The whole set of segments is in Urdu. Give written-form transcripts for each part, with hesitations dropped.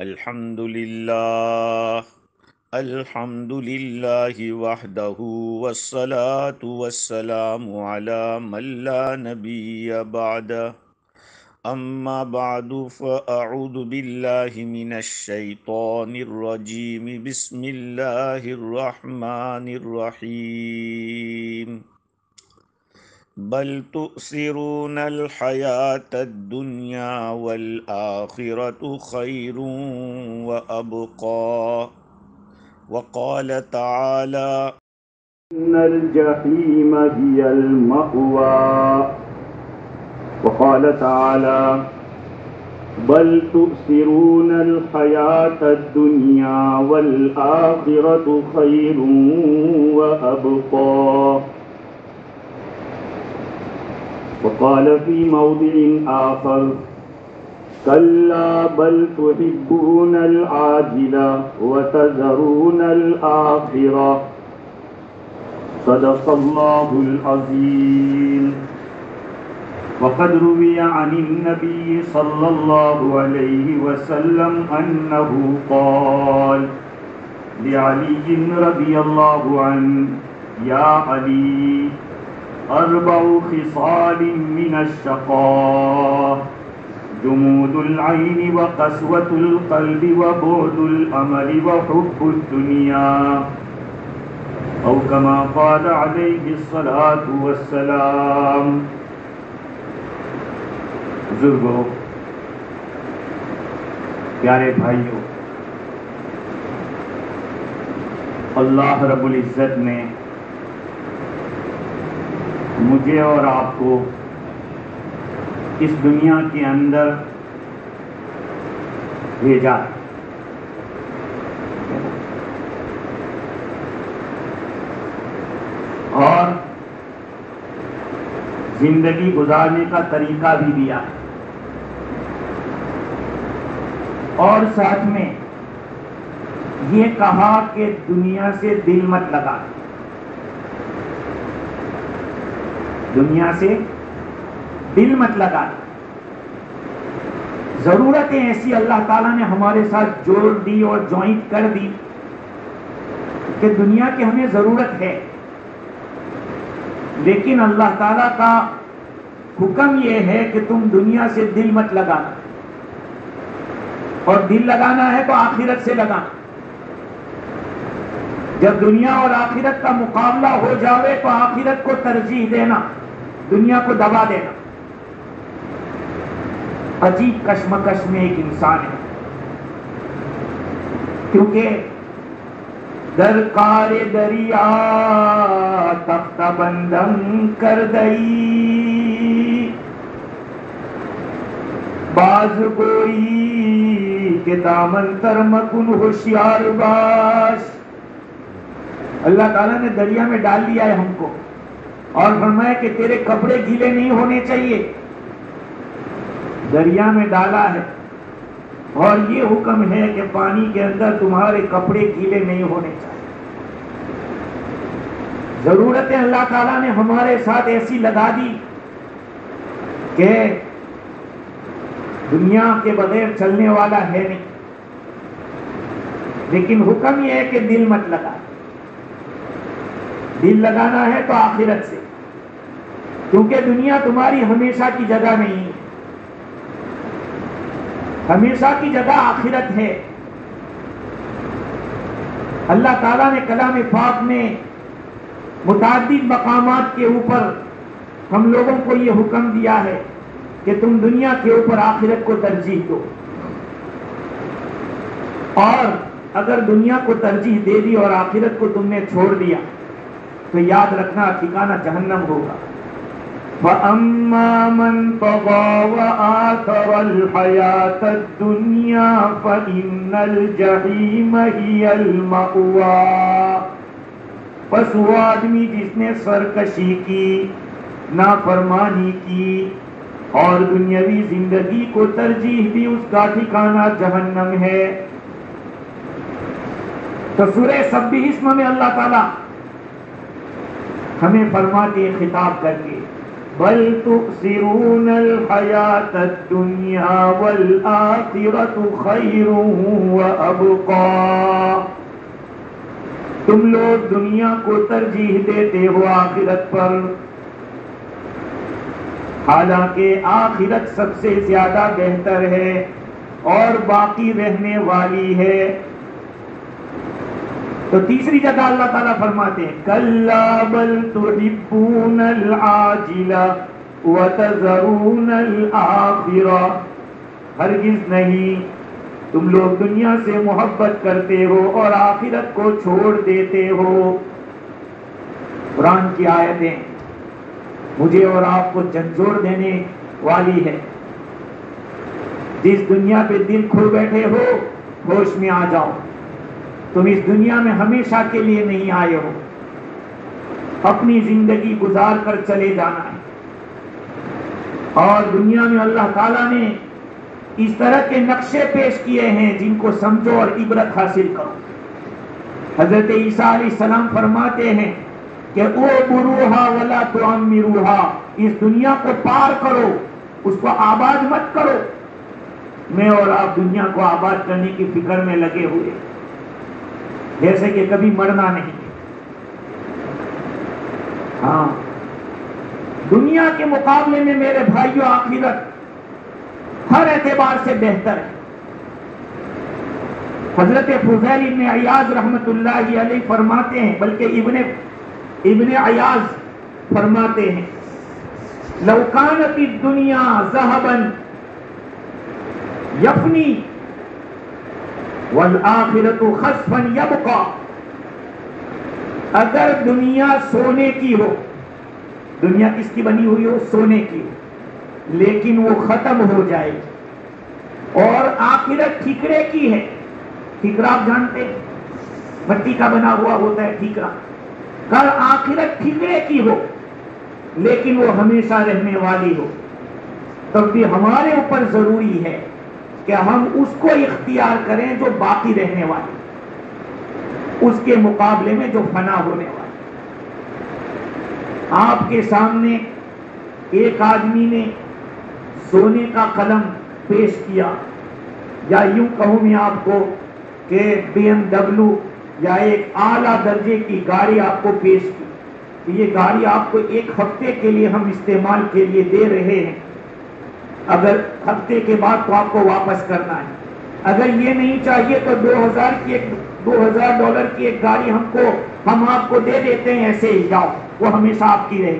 الحمد للہ الحمد للہ وحدہ والصلاة والسلام علی من لا نبی بعدہ اما بعد فاعوذ باللہ من الشیطان الرجیم بسم اللہ الرحمن الرحیم بل تؤثرون الحياة الدنيا والآخرة خير وأبقى وقال تعالى إن الجحيم هي المأوى وقال تعالى بل تؤثرون الحياة الدنيا والآخرة خير وأبقى وقال في موضع آخر كلا بل تحبون العاجلة وتذرون الآخرة صدق الله العظيم وقد روي عن النبي صلى الله عليه وسلم أنه قال لعلي رضي الله عنه يا علي أربع خصال من الشقاء جمود العين وقسوة القلب وبعد الأمل وحب الدنيا أو كما قال عليه الصلاة والسلام. بزرگوں، پیارے بھائیوں، اللہ رب العزت نے مجھے اور آپ کو اس دنیا کے اندر بھیجا ہے. اور زندگی گزارنے کا طریقہ بھی دیا ہے، اور ساتھ میں یہ کہا کہ دنیا سے دل مت لگا، دنیا سے دل مت لگا. ضرورتیں ایسی اللہ تعالیٰ نے ہمارے ساتھ جوڑ دی اور جوائنٹ کر دی کہ دنیا کی ہمیں ضرورت ہے، لیکن اللہ تعالیٰ کا حکم یہ ہے کہ تم دنیا سے دل مت لگانا، اور دل لگانا ہے تو آخرت سے لگانا. جب دنیا اور آخرت کا مقابلہ ہو جاوے تو آخرت کو ترجیح دینا، دنیا کو دبا دینا. عجیب کشمکش میں ایک انسان ہے، کیونکہ درکار دریا تخت بندم کر دئی، باز گوئی کے دامن تر مکن ہوشیار باش. اللہ تعالیٰ نے دریا میں ڈال دیا ہے ہم کو، اور فرمایا کہ تیرے کپڑے گیلے نہیں ہونے چاہیے. دریا میں ڈالا ہے، اور یہ حکم ہے کہ پانی کے اندر تمہارے کپڑے گیلے نہیں ہونے چاہیے. ضرورتیں اللہ تعالیٰ نے ہمارے ساتھ ایسی لگا دی کہ دنیا کے بغیر چلنے والا ہے نہیں، لیکن حکم یہ ہے کہ دل مت لگا. دل لگانا ہے تو آخرت سے، کیونکہ دنیا تمہاری ہمیشہ کی جگہ نہیں ہے، ہمیشہ کی جگہ آخرت ہے. اللہ تعالیٰ نے کلام پاک میں متعدد مقامات کے اوپر ہم لوگوں کو یہ حکم دیا ہے کہ تم دنیا کے اوپر آخرت کو ترجیح دو، اور اگر دنیا کو ترجیح دے دی اور آخرت کو تم نے چھوڑ دیا تو یاد رکھنا ٹھکانہ جہنم ہوگا. فَأَمَّا مَن طَغَىٰ وَآثَرَ الْحَيَاةَ الدُّنْيَا فَإِنَّ الْجَحِيمَ هِيَ الْمَأْوَىٰ. پس وہ آدمی جس نے سرکشی کی، نافرمانی کی اور دنیاوی زندگی کو ترجیح دی، اس کا ٹھکانہ جہنم ہے. تو سورہ سبح اسم میں اللہ تعالیٰ ہمیں فرماتے خطاب کر کے بل تؤثرون الحیات الدنیا والآخرۃ خیر وابقی، تم لوگ دنیا کو ترجیح دیتے ہو آخرت پر، حالانکہ آخرت سب سے زیادہ بہتر ہے اور باقی رہنے والی ہے۔ تو تیسری جگہ اللہ تعالیٰ فرماتے ہیں کَلَّا بَلْ تُحِبُّونَ الْعَاجِلَ وَتَذَرُونَ الْآخِرَةَ، ہرگز نہیں، تم لوگ دنیا سے محبت کرتے ہو اور آخرت کو چھوڑ دیتے ہو۔ قرآن کی آیتیں مجھے اور آپ کو جھنجھوڑ دینے والی ہے۔ جس دنیا پہ دل کھو بیٹھے ہو، ہوش میں آ جاؤ، تم اس دنیا میں ہمیشہ کے لیے نہیں آئے ہو، اپنی زندگی گزار کر چلے جانا ہے۔ اور دنیا میں اللہ تعالیٰ نے اس طرح کے نقشے پیش کیے ہیں جن کو سمجھو اور عبرت حاصل کرو۔ حضرت عیسیٰ علیہ السلام فرماتے ہیں کہ اعبروہا ولا تعمروہا، اس دنیا کو پار کرو، اس کو آباد مت کرو۔ میں اور آپ دنیا کو آباد کرنے کی فکر میں لگے ہوئے، جیسے کہ کبھی مرنا نہیں۔ ہاں، دنیا کے مقابلے میں میرے بھائیوں آخرت ہر اعتبار سے بہتر ہے۔ حضرت فضیل ابن عیاض رحمت اللہ علیہ فرماتے ہیں، بلکہ ابن عیاض فرماتے ہیں لو کانت الدنیا ذهبا یفنی والآخرۃ خسفا یبقی، اگر دنیا سونے کی ہو، دنیا کس کی بنی ہوئی ہو؟ سونے کی ہو، لیکن وہ ختم ہو جائے، اور آخرت ٹھیکرے کی ہے۔ ٹھیکرا آپ جانتے ہیں، مٹی کا بنا ہوا ہوتا ہے ٹھیکرا۔ کل آخرت ٹھیکرے کی ہو لیکن وہ ہمیشہ رہنے والی ہو، تب بھی ہمارے اوپر ضروری ہے کہ ہم اس کو اختیار کریں جو باقی رہنے والی، اس کے مقابلے میں جو فنا ہونے والی۔ آپ کے سامنے ایک آدمی نے سونے کا قلم پیش کیا، یا یوں کہوں میں آپ کو کہ BMW یا ایک اعلیٰ درجے کی گاڑی آپ کو پیش کی، کہ یہ گاڑی آپ کو ایک ہفتے کے لیے ہم استعمال کے لیے دے رہے ہیں، اگر ہفتے کے بعد تو آپ کو واپس کرنا ہے، اگر یہ نہیں چاہیے تو $2000 کی ایک گاڑی ہم آپ کو دے دیتے ہیں، ایسے ہی جاؤ، وہ ہمیشہ آپ کی رہے۔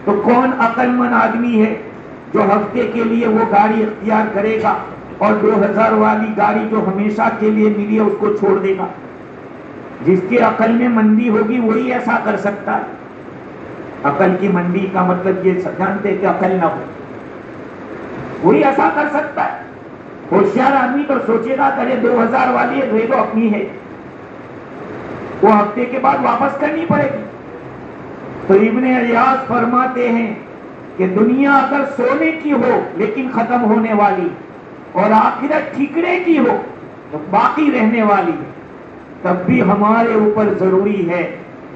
تو کون عقل مند آدمی ہے جو ہفتے کے لیے وہ گاڑی اختیار کرے گا اور 2000 والی گاڑی جو ہمیشہ کے لیے ملی ہے اس کو چھوڑ دے گا؟ جس کی عقل میں مندی ہوگی وہی ایسا کر سکتا ہے۔ عقل کی مندی کا مطلب یہ جانتے کہ عقل نہ ہو، وہی ایسا کر سکتا ہے۔ ہوشیار آدمی تو سوچے گا کہ 2000 والی ہے تو اپنی ہے، وہ ہفتے کے بعد واپس کرنی پڑے گی۔ تو ابن عیاض فرماتے ہیں کہ دنیا اگر سونے کی ہو لیکن ختم ہونے والی، اور آخرت ٹھیکرے کی ہو تو باقی رہنے والی، تب بھی ہمارے اوپر ضروری ہے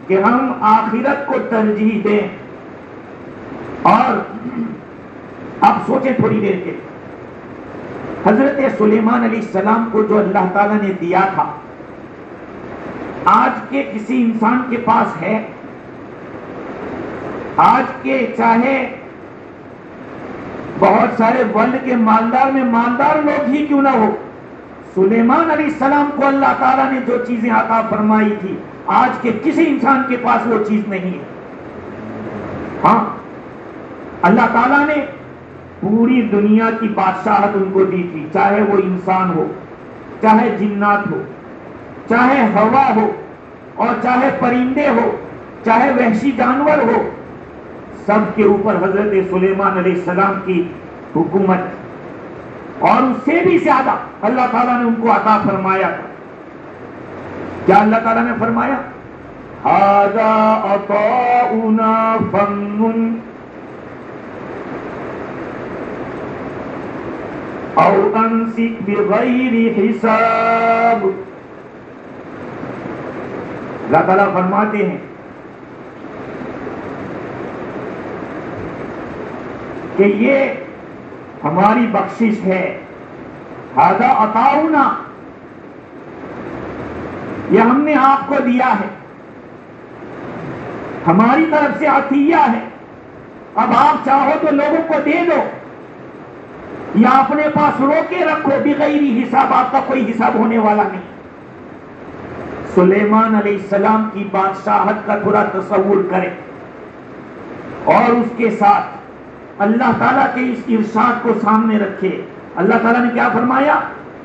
کہ ہم آخرت کو ترجیح دیں۔ اور آپ سوچیں تھوڑی دیر کے، حضرت سلیمان علیہ السلام کو جو اللہ تعالیٰ نے دیا تھا، آج کے کسی انسان کے پاس ہے؟ آج کے چاہے بہت سارے ورلڈ کے مالدار میں مالدار لوگ ہی کیوں نہ ہو، سلیمان علیہ السلام کو اللہ تعالیٰ نے جو چیزیں عطا فرمائی تھی، آج کے کسی انسان کے پاس وہ چیز نہیں ہے۔ ہاں، اللہ تعالیٰ نے پوری دنیا کی بادشاہت ان کو دی تھی، چاہے وہ انسان ہو، چاہے جنات ہو، چاہے ہوا ہو، اور چاہے پرندے ہو، چاہے وحشی جانور ہو، سب کے اوپر حضرت سلیمان علیہ السلام کی حکومت، اور اس سے بھی زیادہ اللہ تعالیٰ نے ان کو عطا فرمایا تھا۔ کیا اللہ تعالیٰ نے فرمایا؟ ھذا عطاؤنا فمن او امسک بغیر حساب۔ اللہ تعالیٰ فرماتے ہیں کہ یہ ہماری بخشش ہے، ھذا عطاؤنا، یہ ہم نے آپ کو دیا ہے، ہماری طرف سے عطیہ ہے، اب آپ چاہو تو لوگوں کو دے دو یا اپنے پاس روکے رکھو، بغیر حساب، آپ کا کوئی حساب ہونے والا نہیں۔ سلیمان علیہ السلام کی بادشاہت کا تھوڑا تصور کریں اور اس کے ساتھ اللہ تعالیٰ کے اس ارشاد کو سامنے رکھے۔ اللہ تعالیٰ نے کیا فرمایا؟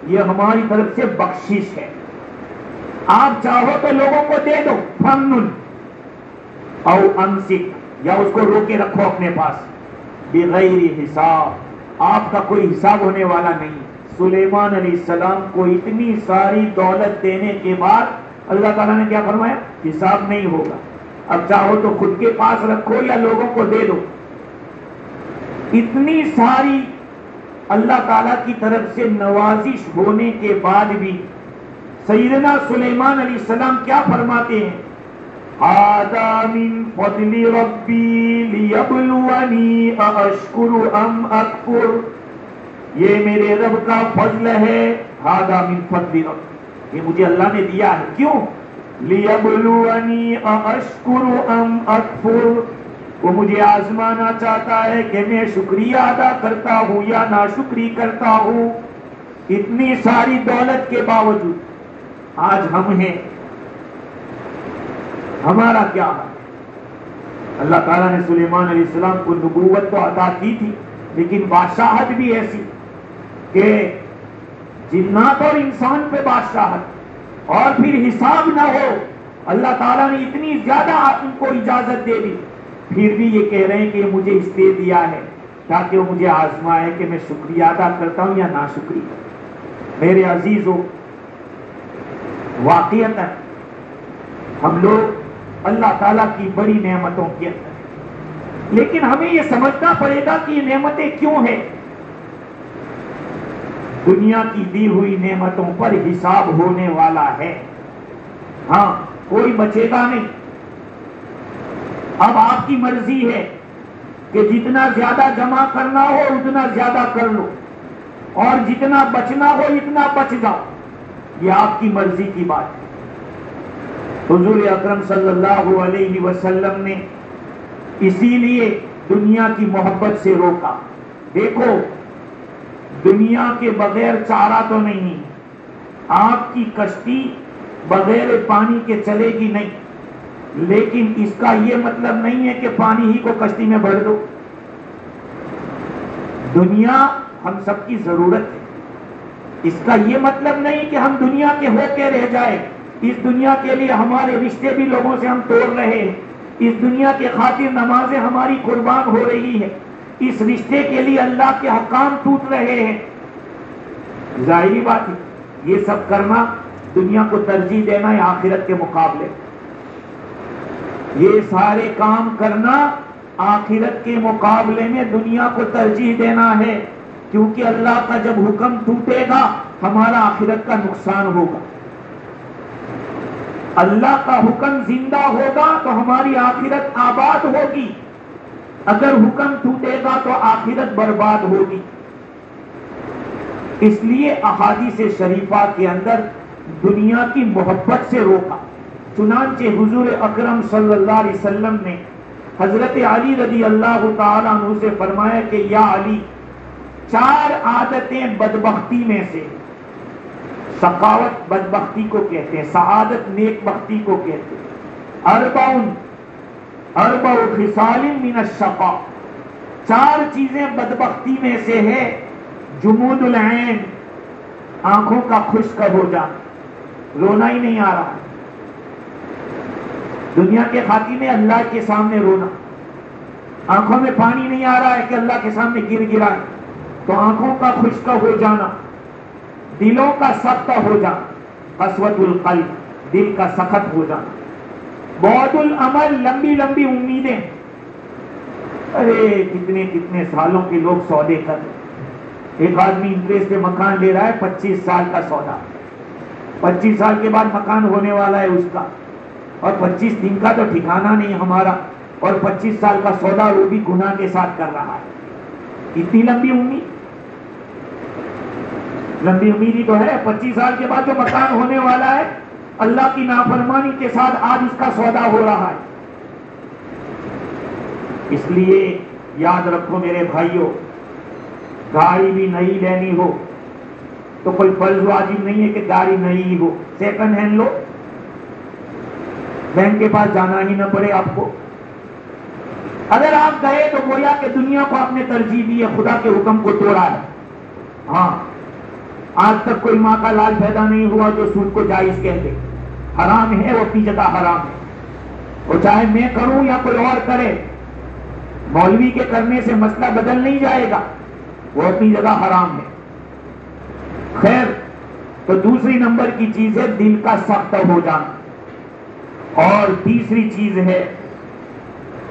یہ ہماری طرف سے بخشش ہے، آپ چاہو تو لوگوں کو دے دو، فمن او امسک، یا اس کو روکے رکھو اپنے پاس، بغیر حساب، آپ کا کوئی حساب ہونے والا نہیں۔ سلیمان علیہ السلام کو اتنی ساری دولت دینے کے بعد اللہ تعالیٰ نے کیا فرمایا؟ حساب نہیں ہوگا، اب چاہو تو خود کے پاس رکھو یا لوگوں کو دے دو۔ اتنی ساری اللہ تعالیٰ کی طرف سے نوازش ہونے کے بعد بھی سیدنا سلیمان علیہ السلام کیا فرماتے ہیں؟ ھذا من فضل ربی لیبلونی ااشکر ام اکفر، یہ میرے رب کا فضل ہے، ھذا من فضل ربی، یہ مجھے اللہ نے دیا ہے، کیوں؟ لیبلونی ااشکر ام اکفر، وہ مجھے آزمانا چاہتا ہے کہ میں شکریہ ادا کرتا ہوں یا ناشکری کرتا ہوں۔ اتنی ساری دولت کے باوجود آج ہم ہیں، ہمارا کیا ہے؟ اللہ تعالیٰ نے سلیمان علیہ السلام کو نبوت تو عطا کی تھی، لیکن بادشاہت بھی ایسی کہ جنات اور انسان پہ بادشاہت، اور پھر حساب نہ ہو۔ اللہ تعالیٰ نے اتنی زیادہ ان کو اجازت دے دی، پھر بھی یہ کہہ رہے ہیں کہ مجھے اس لیے دیا ہے تاکہ وہ مجھے آزمائے کہ میں شکریہ ادا کرتا ہوں یا ناشکری۔ میرے عزیزو، واقعتاً ہم لوگ اللہ تعالیٰ کی بڑی نعمتوں کے اندر، لیکن ہمیں یہ سمجھنا پڑے گا کہ یہ نعمتیں کیوں ہیں۔ دنیا کی دی ہوئی نعمتوں پر حساب ہونے والا ہے، ہاں، کوئی بچے گا نہیں۔ اب آپ کی مرضی ہے کہ جتنا زیادہ جمع کرنا ہو اتنا زیادہ کر لو، اور جتنا بچنا ہو اتنا بچ جاؤ، یہ آپ کی مرضی کی بات ہے۔ حضور اکرم صلی اللہ علیہ وسلم نے اسی لیے دنیا کی محبت سے روکا۔ دیکھو، دنیا کے بغیر چارہ تو نہیں، آپ کی کشتی بغیر پانی کے چلے گی نہیں، لیکن اس کا یہ مطلب نہیں ہے کہ پانی ہی کو کشتی میں بھر دو۔ دنیا ہم سب کی ضرورت ہے، اس کا یہ مطلب نہیں کہ ہم دنیا کے ہو کے رہ جائیں۔ اس دنیا کے لیے ہمارے رشتے بھی لوگوں سے ہم توڑ رہے ہیں، اس دنیا کے خاطر نمازیں ہماری قربان ہو رہی ہے، اس رشتے کے لیے اللہ کے حکام ٹوٹ رہے ہیں۔ ظاہری بات ہے، یہ سب کرنا دنیا کو ترجیح دینا ہے آخرت کے مقابلے، یہ سارے کام کرنا آخرت کے مقابلے میں دنیا کو ترجیح دینا ہے، کیونکہ اللہ کا جب حکم ٹوٹے گا ہمارا آخرت کا نقصان ہوگا۔ اللہ کا حکم زندہ ہوگا تو ہماری آخرت آباد ہوگی، اگر حکم ٹوٹے گا تو آخرت برباد ہوگی۔ اس لیے احادیث شریفہ کے اندر دنیا کی محبت سے روکا۔ چنانچہ حضور اکرم صلی اللہ علیہ وسلم نے حضرت علی رضی اللہ تعالیٰ عنہ سے فرمایا کہ یا علی، 4 عادتیں بدبختی میں سے، سخاوت بدبختی کو کہتے ہیں، سعادت نیک بختی کو کہتے ہیں، اربع خصال من الشقاء، 4 چیزیں بدبختی میں سے ہے۔ جمود العین، آنکھوں کا خشک ہو جانا، رونا ہی نہیں آ رہا، دنیا کے خاطر میں اللہ کے سامنے رونا، آنکھوں میں پانی نہیں آ رہا ہے کہ اللہ کے سامنے گر گرائے تو آنکھوں کا خشک ہو جانا، دلوں کا سخت ہو جانا، قسوۃ القلب، دل کا سخت ہو جانا، بعد العمل، لمبی لمبی امیدیں، ارے کتنے کتنے سالوں کے لوگ سودے کر رہے، ایک آدمی انٹریسٹ پہ مکان لے رہا ہے، 25 سال کا سودا، 25 سال کے بعد مکان ہونے والا ہے اس کا، اور 25 دن کا تو ٹھکانہ نہیں ہمارا، اور 25 سال کا سودا وہ بھی گناہ کے ساتھ کر رہا ہے۔ اتنی لمبی امید، لمبی امید ہی تو ہے. 25 سال کے بعد جو مکان ہونے والا ہے، اللہ کی نافرمانی کے ساتھ آج اس کا سودا ہو رہا ہے. اس لیے یاد رکھو میرے بھائیوں، گاڑی بھی نئی لینی ہو تو کوئی فرض واجب نہیں ہے کہ گاڑی نئی ہو، سیکنڈ ہینڈ لو، بینک کے پاس جانا ہی نہ پڑے آپ کو. اگر آپ گئے تو گویا کہ دنیا کو آپ نے ترجیح دی ہے، خدا کے حکم کو توڑا ہے. ہاں، آج تک کوئی ماں کا لال پیدا نہیں ہوا جو سود کو جائز کہتے. حرام ہے، وہ اپنی جگہ حرام ہے. وہ چاہے میں کروں یا کوئی اور کرے، مولوی کے کرنے سے مسئلہ بدل نہیں جائے گا، وہ اپنی جگہ حرام ہے. خیر، تو دوسری نمبر کی چیز ہے دل کا سخت ہو جانا، اور تیسری چیز ہے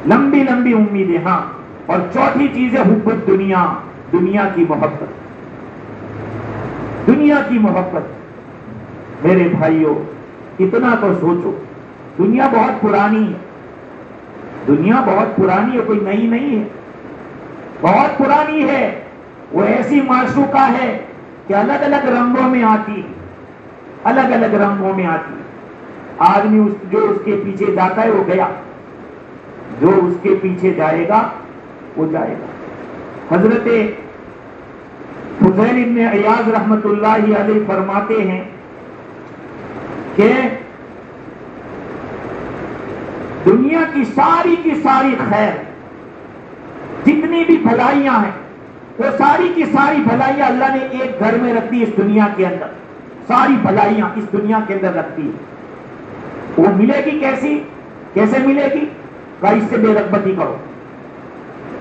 لمبی لمبی امیدیں. ہاں، اور چوتھی چیز ہے حب الدنیا، دنیا کی محبت. دنیا کی محبت میرے بھائیوں، اتنا تو سوچو، دنیا بہت پرانی ہے. دنیا بہت پرانی ہے، کوئی نئی نہیں ہے، بہت پرانی ہے. وہ ایسی معشوقہ ہے کہ الگ الگ رنگوں میں آتی، الگ الگ رنگوں میں آتی. آدمی جو اس کے پیچھے جاتا ہے وہ گیا، جو اس کے پیچھے جائے گا وہ جائے گا. حضرت فضیل ابن عیاض رحمت اللہ علیہ فرماتے ہیں کہ دنیا کی ساری خیر، جتنی بھی بھلائیاں ہیں، وہ ساری کی ساری بھلائیاں اللہ نے ایک گھر میں رکھ دی اس دنیا کے اندر. ساری بھلائیاں اس دنیا کے اندر رکھ دی. وہ ملے گی کیسے ملے گی؟ کہ اس سے بے رغبتی کرو،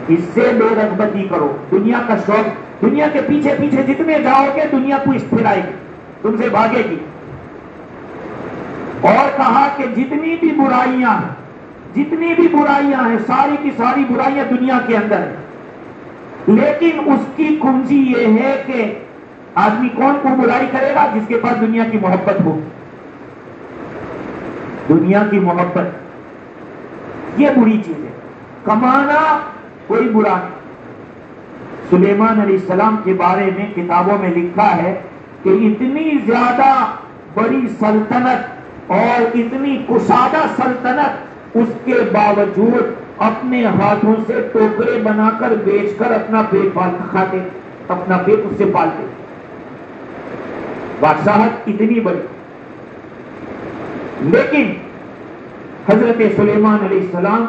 اس سے بے رغبتی کرو. دنیا کا شوق، دنیا کے پیچھے پیچھے جتنے جاؤ گے دنیا کو اس پھرائے گی، تم سے بھاگے گی. اور کہا کہ جتنی بھی برائیاں ہیں، ساری کی ساری برائیاں دنیا کے اندر ہیں. لیکن اس کی کنجی یہ ہے کہ آدمی کون کو برائی کرے گا؟ جس کے پاس دنیا کی محبت ہو. دنیا کی محبت یہ بری چیز ہے. کمانا کوئی برا نہیں. سلیمان علیہ السلام کے بارے میں کتابوں میں لکھا ہے کہ اتنی زیادہ بڑی سلطنت اور اتنی کشادہ سلطنت، اس کے باوجود اپنے ہاتھوں سے ٹوکرے بنا کر بیچ کر اپنا پیٹ کھاتے، اپنا پیٹ اس سے پالتے. بادشاہت اتنی بڑی. لیکن حضرت سلیمان علیہ السلام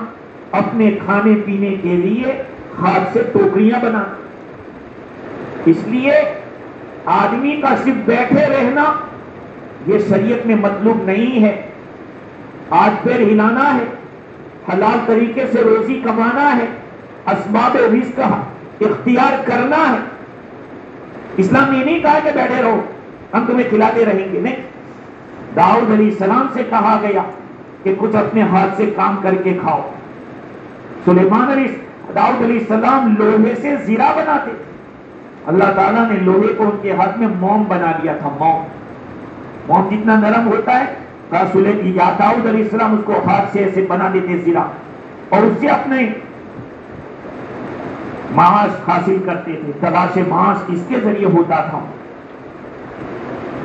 اپنے کھانے پینے کے لیے ہاتھ سے ٹوکریاں بناتے. اس لیے آدمی کا صرف بیٹھے رہنا یہ شریعت میں مطلوب نہیں ہے. آج پیر ہلانا ہے، حلال طریقے سے روزی کمانا ہے، اسباب رزق اختیار کرنا ہے. اسلام نے نہیں کہا کہ بیٹھے رہو ہم تمہیں کھلاتے رہیں گے، نہیں. داؤد علیہ السلام سے کہا گیا کہ کچھ اپنے ہاتھ سے کام کر کے کھاؤ. داؤد علیہ السلام لوہے سے زیرہ بناتے. اللہ تعالیٰ نے لوہے کو ان کے ہاتھ میں موم بنا دیا تھا. موم جتنا نرم ہوتا ہے، داؤد علیہ السلام اس کو ہاتھ سے ایسے بنا دیتے زیرہ، اور اس سے اپنے معاش حاصل کرتے تھے. تلاش معاش اس کے ذریعے ہوتا تھا.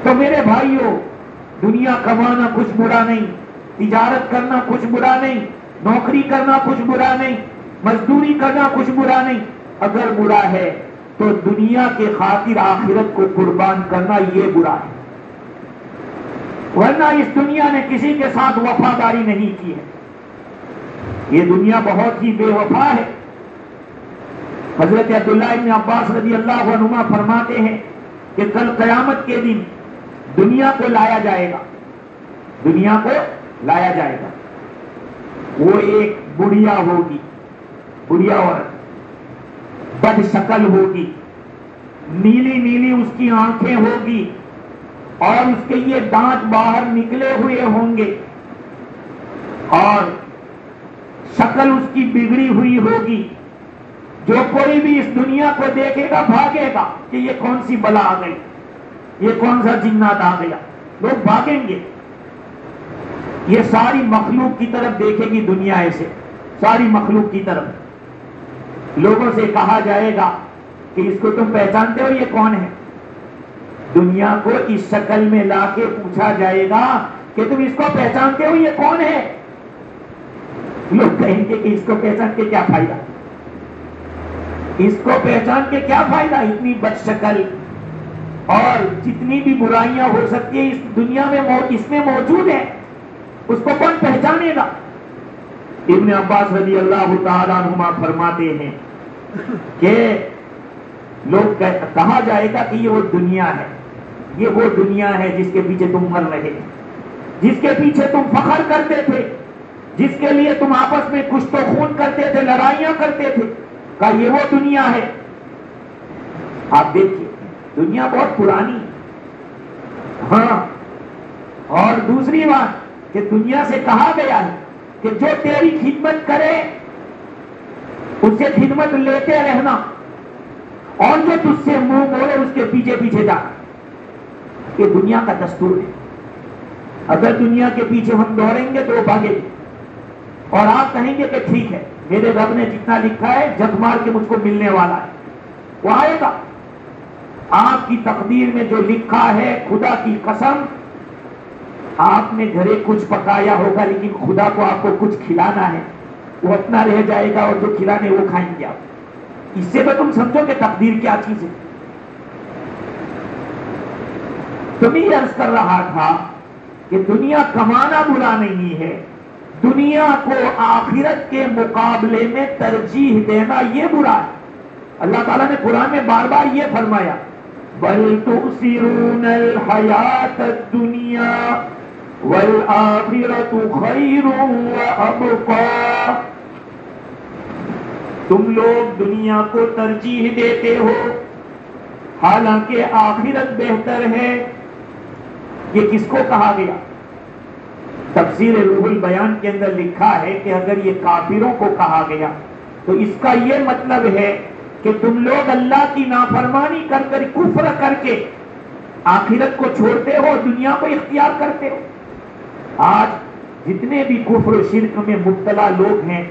تو میرے بھائیوں، دنیا کمانا کچھ برا نہیں، تجارت کرنا کچھ برا نہیں، نوکری کرنا کچھ برا نہیں، مزدوری کرنا کچھ برا نہیں. اگر برا ہے تو دنیا کے خاطر آخرت کو قربان کرنا یہ برا ہے. ورنہ اس دنیا نے کسی کے ساتھ وفاداری نہیں کی ہے. یہ دنیا بہت ہی بے وفا ہے. حضرت عبداللہ ابن عباس رضی اللہ عنہما فرماتے ہیں کہ کل قیامت کے دن دنیا کو لایا جائے گا. دنیا کو لایا جائے گا. وہ ایک بڑھیا ہوگی، بڑھیا عورت، بد شکل ہوگی، نیلی نیلی اس کی آنکھیں ہوگی، اور اس کے یہ دانت باہر نکلے ہوئے ہوں گے، اور شکل اس کی بگڑی ہوئی ہوگی. جو کوئی بھی اس دنیا کو دیکھے گا بھاگے گا کہ یہ کون سی بلا آ گئی، یہ کون سا جنات آ گیا. لوگ بھاگیں گے. یہ ساری مخلوق کی طرف دیکھے گی دنیا ایسے، ساری مخلوق کی طرف. لوگوں سے کہا جائے گا کہ اس کو تم پہچانتے ہو یہ کون ہے؟ دنیا کو اس شکل میں لا کے پوچھا جائے گا کہ تم اس کو پہچانتے ہو یہ کون ہے؟ لوگ کہیں گے کہ اس کو پہچان کے کیا فائدہ، اس کو پہچان کے کیا فائدہ، اتنی بد شکل اور جتنی بھی برائیاں ہو سکتی ہیں اس دنیا میں اس میں موجود ہے، اس کو کون پہچانے گا؟ ابن عباس رضی اللہ تعالیٰ عنہما فرماتے ہیں کہ لوگ کہا جائے گا کہ یہ وہ دنیا ہے، یہ وہ دنیا ہے جس کے پیچھے تم مر رہے، جس کے پیچھے تم فخر کرتے تھے، جس کے لیے تم آپس میں کشت و خون کرتے تھے، لڑائیاں کرتے تھے، کہا یہ وہ دنیا ہے۔ آپ دیکھیے دنیا بہت پرانی ہے۔ ہاں، اور دوسری بات کہ دنیا سے کہا گیا ہے کہ جو تیری خدمت کرے اس سے خدمت لیتے رہنا، اور جو تجھ سے منہ موڑے اس کے پیچھے پیچھے جا۔ یہ دنیا کا دستور ہے۔ اگر دنیا کے پیچھے ہم دوڑیں گے تو وہ بھاگے گے، اور آپ کہیں گے کہ ٹھیک ہے میرے رب نے جتنا لکھا ہے جگ مار کے مجھ کو ملنے والا ہے، وہ آئے گا۔ آپ کی تقدیر میں جو لکھا ہے، خدا کی قسم آپ نے گھرے کچھ پکایا ہوگا لیکن خدا کو آپ کو کچھ کھلانا ہے، وہ اپنا رہ جائے گا اور جو کھلانے وہ کھائیں گے آپ۔ اس سے تو تم سمجھو کہ تقدیر کیا چیز ہے۔ تمہیں عرض کر رہا تھا کہ دنیا کمانا برا نہیں ہے، دنیا کو آخرت کے مقابلے میں ترجیح دینا یہ برا ہے۔ اللہ تعالیٰ نے قرآن میں بار بار یہ فرمایا بل تؤثرون الحیات الدنیا والآخرۃ خیر وابقیٰ، تم لوگ دنیا کو ترجیح دیتے ہو حالانکہ آخرت بہتر ہے۔ یہ کس کو کہا گیا؟ تفسیر روح البیان کے اندر لکھا ہے کہ اگر یہ کافروں کو کہا گیا تو اس کا یہ مطلب ہے کہ تم لوگ اللہ کی نافرمانی کر کر کفر کر کے آخرت کو چھوڑتے ہو، دنیا کو اختیار کرتے ہو۔ آج جتنے بھی کفر و شرک میں مبتلا لوگ ہیں،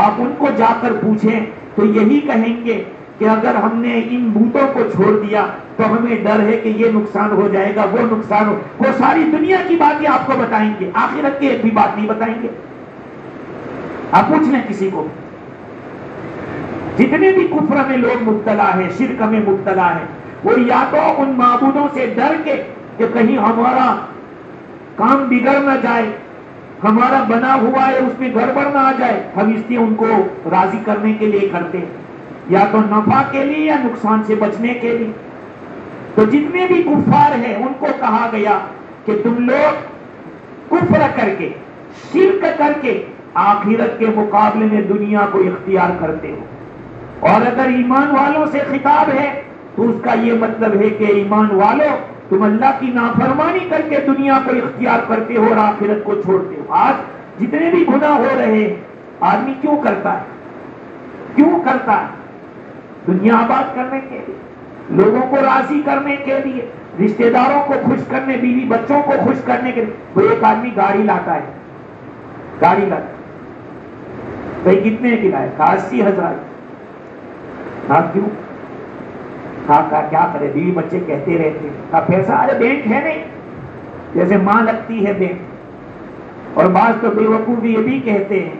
آپ ان کو جا کر پوچھیں تو یہی کہیں گے کہ اگر ہم نے ان بتوں کو چھوڑ دیا تو ہمیں ڈر ہے کہ یہ نقصان ہو جائے گا، وہ نقصان ہو، وہ ساری دنیا کی باتیں آپ کو بتائیں گے، آخرت کی ایک بھی بات نہیں بتائیں گے۔ آپ پوچھ لیں کسی کو، جتنے بھی کفر میں لوگ مبتلا ہے، شرک میں مبتلا ہے، وہ یا تو ان معبودوں سے ڈر کے کہ کہیں ہمارا کام بگڑ نہ جائے، ہمارا بنا ہوا ہے اس میں گڑبڑ نہ آ جائے، ہم اس لیے ان کو راضی کرنے کے لیے کرتے ہیں، یا تو نفع کے لیے یا نقصان سے بچنے کے لیے۔ تو جتنے بھی کفار ہیں ان کو کہا گیا کہ تم لوگ کفر کر کے، شرک کر کے آخرت کے مقابلے میں دنیا کو اختیار کرتے ہو، اور اگر ایمان والوں سے خطاب ہے تو اس کا یہ مطلب ہے کہ ایمان والوں تم اللہ کی نافرمانی کر کے دنیا کو اختیار کرتے ہو اور آخرت کو چھوڑتے ہو۔ آج جتنے بھی گناہ ہو رہے ہیں آدمی کیوں کرتا ہے؟ کیوں کرتا ہے؟ دنیا آباد کرنے کے لیے، لوگوں کو راضی کرنے کے لیے، رشتہ داروں کو خوش کرنے، بیوی بچوں کو خوش کرنے کے لیے۔ وہ ایک آدمی گاڑی لاتا ہے، گاڑی لاتا ہے، بھائی کتنے کی لائے؟ 80,000۔ ہاں کیوں؟ کہا کیا کرے، بیوی بچے کہتے رہتے ہیں، کہا پیسہ ارے بینک ہے نہیں، جیسے ماں لگتی ہے بینک۔ اور بعض تو بے وقوف یہ بھی کہتے ہیں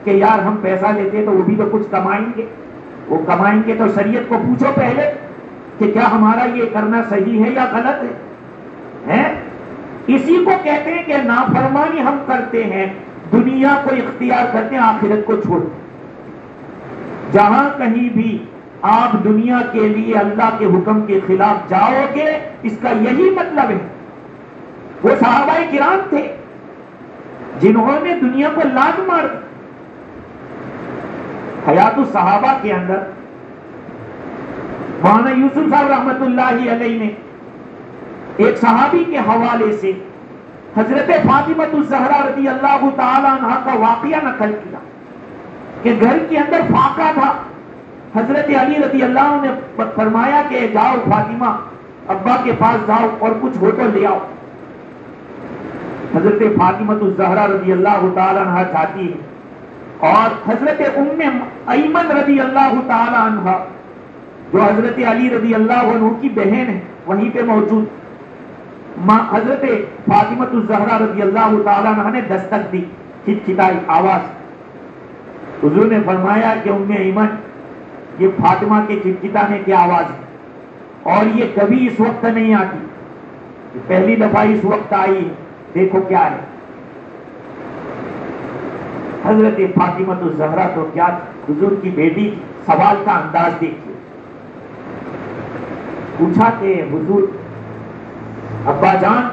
کہ یار ہم پیسہ لیتے تو وہ بھی تو کچھ کمائیں گے، وہ کمائیں گے تو شریعت کو پوچھو پہلے کہ کیا ہمارا یہ کرنا صحیح ہے یا غلط ہے؟ اسی کو کہتے ہیں کہ نافرمانی ہم کرتے ہیں، دنیا کو اختیار کرتے ہیں، آخرت کو چھوڑتے ہیں۔ جہاں کہیں بھی آپ دنیا کے لیے اللہ کے حکم کے خلاف جاؤ گے، اس کا یہی مطلب ہے۔ وہ صحابہ کرام تھے جنہوں نے دنیا کو لات مار دی۔ حیات الصحابہ کے اندر مولانا یوسف صاحب رحمت اللہ علیہ نے ایک صحابی کے حوالے سے حضرت فاطمہ الزہرا رضی اللہ تعالی عنہ کا واقعہ نقل کیا کہ گھر کے اندر فاقہ تھا۔ حضرت علی رضی اللہ عنہ نے فرمایا کہ جاؤ فاطمہ ابا کے پاس جاؤ اور کچھ ہو تو لے آؤ۔ حضرت فاطمہ الزہرا رضی اللہ تعالی عنہ جاتی ہے اور حضرت ام ایمن رضی اللہ تعالی عنہ جو حضرت علی رضی اللہ عنہ کی بہن ہے وہیں پہ موجود. ماں حضرت فاطمۃ الزہرا رضی اللہ تعالیٰ عنہ نے دستک دی, کھٹکھٹائی آواز. حضور نے فرمایا کہ ام ایمن یہ فاطمہ کے کھٹکھٹانے کی آواز ہے, اور یہ کبھی اس وقت نہیں آتی, پہلی دفعہ اس وقت آئی ہے, دیکھو کیا ہے. حضرت فاطمۃ الزہرا تو کیا حضور کی بیٹی, سوال کا انداز دیکھیے. پوچھا کہ حضور ابا جان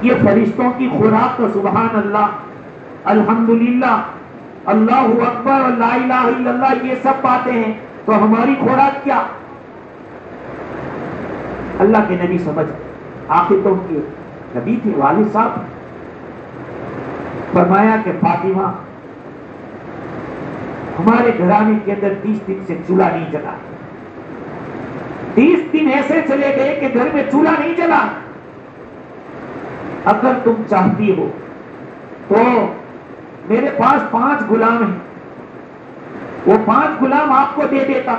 یہ فرشتوں کی خوراک تو سبحان اللہ, الحمدللہ, اللہ اکبر اور لا الہ الا اللہ یہ سب باتیں ہیں, تو ہماری خوراک کیا؟ اللہ کے نبی سمجھ, آخر تو ان کے نبی تھے, والد صاحب. فرمایا کہ فاطمہ ہمارے گھرانے کے اندر 30 دن سے چولہا نہیں جلا, 30 دن ایسے چلے گئے کہ گھر میں چولہا نہیں جلا. اگر تم چاہتی ہو تو میرے پاس 5 غلام ہیں, وہ 5 غلام آپ کو دے دیتا,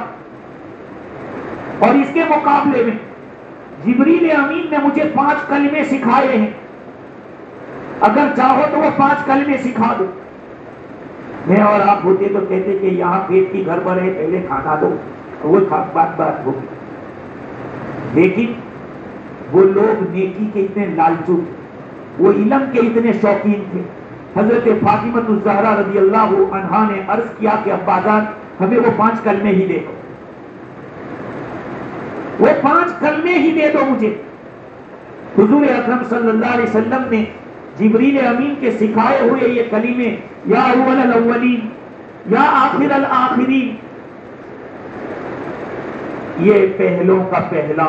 اور اس کے مقابلے میں جبریل امین نے مجھے 5 کلمے سکھائے ہیں, اگر چاہو تو وہ 5 کلمے سکھا دو. میں اور آپ ہوتے تو کہتے کہ یہاں پیٹ کی گھر پر ہے, پہلے کھانا دو, وہ بات ہوگی. لیکن وہ لوگ نیکی کے اتنے لالچو تھے, وہ علم کے اتنے شوقین تھے. حضرت فاطمۃ الزہرا رضی اللہ عنہا نے عرض کیا کہ ابا جان ہمیں وہ 5 کلمے ہی دے دو, وہ 5 کلمے ہی دے دو مجھے. حضور اکرم صلی اللہ علیہ وسلم نے جبریل امین کے سکھائے ہوئے یہ کلمے, یا اول الاولین یا آخر الآخرین, یہ پہلوں کا پہلا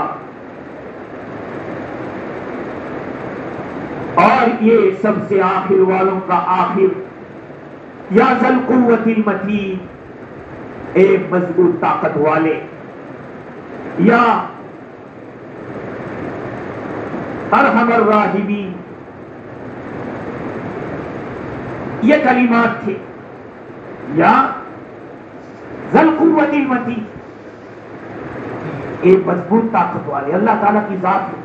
اور یہ سب سے آخر والوں کا آخر, یا ذل قوت المتین, اے مضبوط طاقت والے, یا ارحم الراحمین, یہ کلمات تھے. یا ذل قوت المتین, ایک مضبوط طاقت والے. اللہ تعالیٰ کی ذات ہے,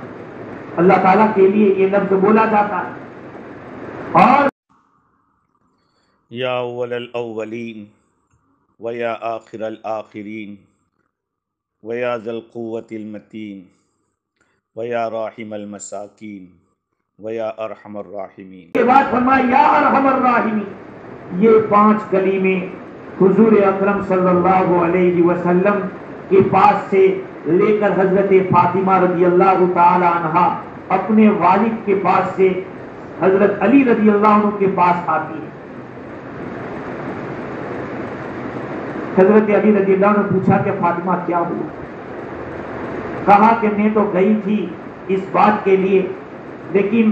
اللہ تعالیٰ کے لیے یہ لفظ بولا جاتا ہے. اور یا اول الاولین و یا آخر الآخرین و یا ذی القوة المتین و یا راحم المساکین و یا ارحم الراحمین. کے بعد فرمایا یا ارحم الراحمین. یہ 5 کلمے حضور اکرم صلی اللہ علیہ وسلم کے پاس سے لے کر حضرت فاطمہ رضی اللہ تعالی عنہا اپنے والد کے پاس سے حضرت علی رضی اللہ عنہ کے پاس آتی ہے. حضرت علی رضی اللہ عنہ نے پوچھا کہ فاطمہ کیا ہوا؟ کہا کہ میں تو گئی تھی اس بات کے لیے, لیکن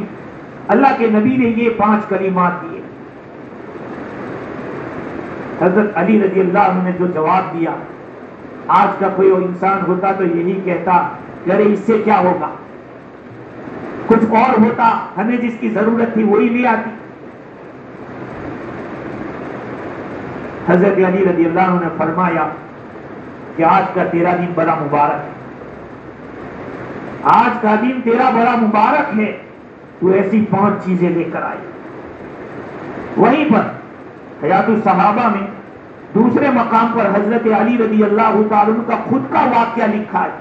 اللہ کے نبی نے یہ 5 کلمات دیے. حضرت علی رضی اللہ عنہ نے جو جواب دیا, آج کا کوئی انسان ہوتا تو یہی کہتا کہ ارے اس سے کیا ہوگا, کچھ اور ہوتا, ہمیں جس کی ضرورت تھی وہی لے آتی. حضرت علی رضی اللہ عنہ نے فرمایا کہ آج کا تیرا دن بڑا مبارک ہے, آج کا دن تیرا بڑا مبارک ہے, تو ایسی 5 چیزیں لے کر آئی. وہیں پر حیات الصحابہ میں دوسرے مقام پر حضرت علی رضی اللہ تعالیٰ عنہ کا خود کا واقعہ لکھا ہے.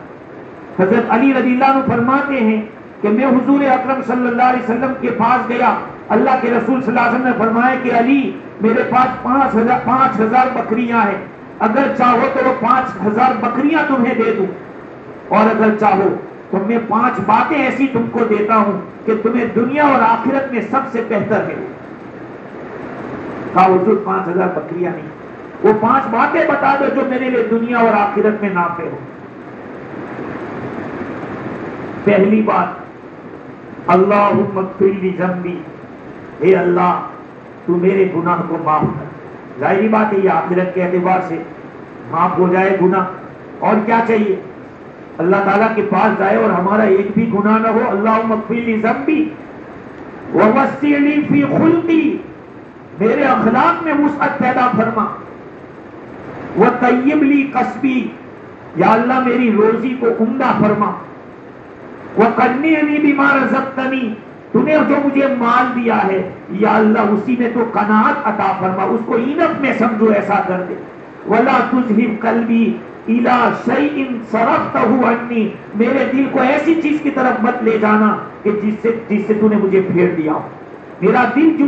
حضرت علی رضی اللہ عنہ فرماتے ہیں کہ میں حضور اکرم صلی اللہ علیہ وسلم کے پاس گیا, اللہ کے رسول صلی اللہ علیہ وسلم نے فرمایا کہ علی میرے پاس 5000 بکریاں ہیں, اگر چاہو تو وہ 5000 بکریاں تمہیں دے دوں, اور اگر چاہو تو میں 5 باتیں ایسی تم کو دیتا ہوں کہ تمہیں دنیا اور آخرت میں سب سے بہتر ہے. کہا حضور 5000 بکریاں نہیں, وہ 5 باتیں بتا دو جو میرے لیے دنیا اور آخرت میں نافع ہو. پہلی بات, اللہم اغفر لی ذنبی, اے اللہ تو میرے گناہ کو معاف کر. ظاہری بات ہے یہ آخرت کے اعتبار سے معاف ہو جائے گناہ, اور کیا چاہیے, اللہ تعالیٰ کے پاس جائے اور ہمارا ایک بھی گناہ نہ ہو. اللہم اغفر لی ذنبی ووسع لی فی خلقی, میرے اخلاق میں وسعت پیدا فرما. وطیب لی قصبی, یا اللہ میری روزی کو عمدہ فرما، وَقَنِّعْنِي بِمَا رَزَقْتَنِي، تو نے جو مجھے مال دیا ہے یا اللہ اسی میں تو قناعت عطا فرما، اس کو اینف میں سمجھو، ایسا کر دے۔ وَلَا تُذْهِبْ قَلْبِي إِلَىٰ شَيْءٍ صَرَفْتَهُ عَنِّي، میرے دل کو ایسی چیز کی طرف مت لے جانا کہ جس سے تو نے مجھے پھیر دیا ہو۔ میرا دل جو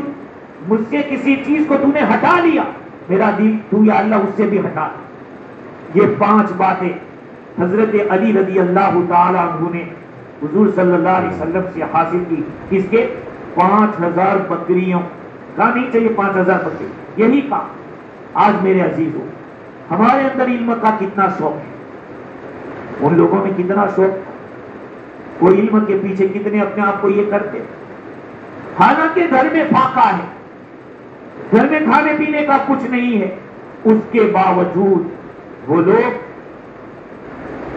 مجھ سے کسی چیز کو تو نے ہٹا لیا، میرا دل تو یا اللہ اس سے بھی ہٹا۔ یہ 5 باتیں حضرت علی رضی اللہ تعالی عنہ نے حضور صلی اللہ علیہ وسلم سے حاصل کی۔ کس کے؟ 5000 بکریوں کا، نہیں چاہیے 5000 بکری، یہی کہا۔ آج میرے عزیزوں، ہمارے اندر علم کا کتنا شوق ہے، ان لوگوں میں کتنا شوق تھا، وہ علم کے پیچھے کتنے اپنے آپ کو یہ کرتے، حالانکہ گھر میں فاقہ ہے، گھر میں کھانے پینے کا کچھ نہیں ہے، اس کے باوجود وہ لوگ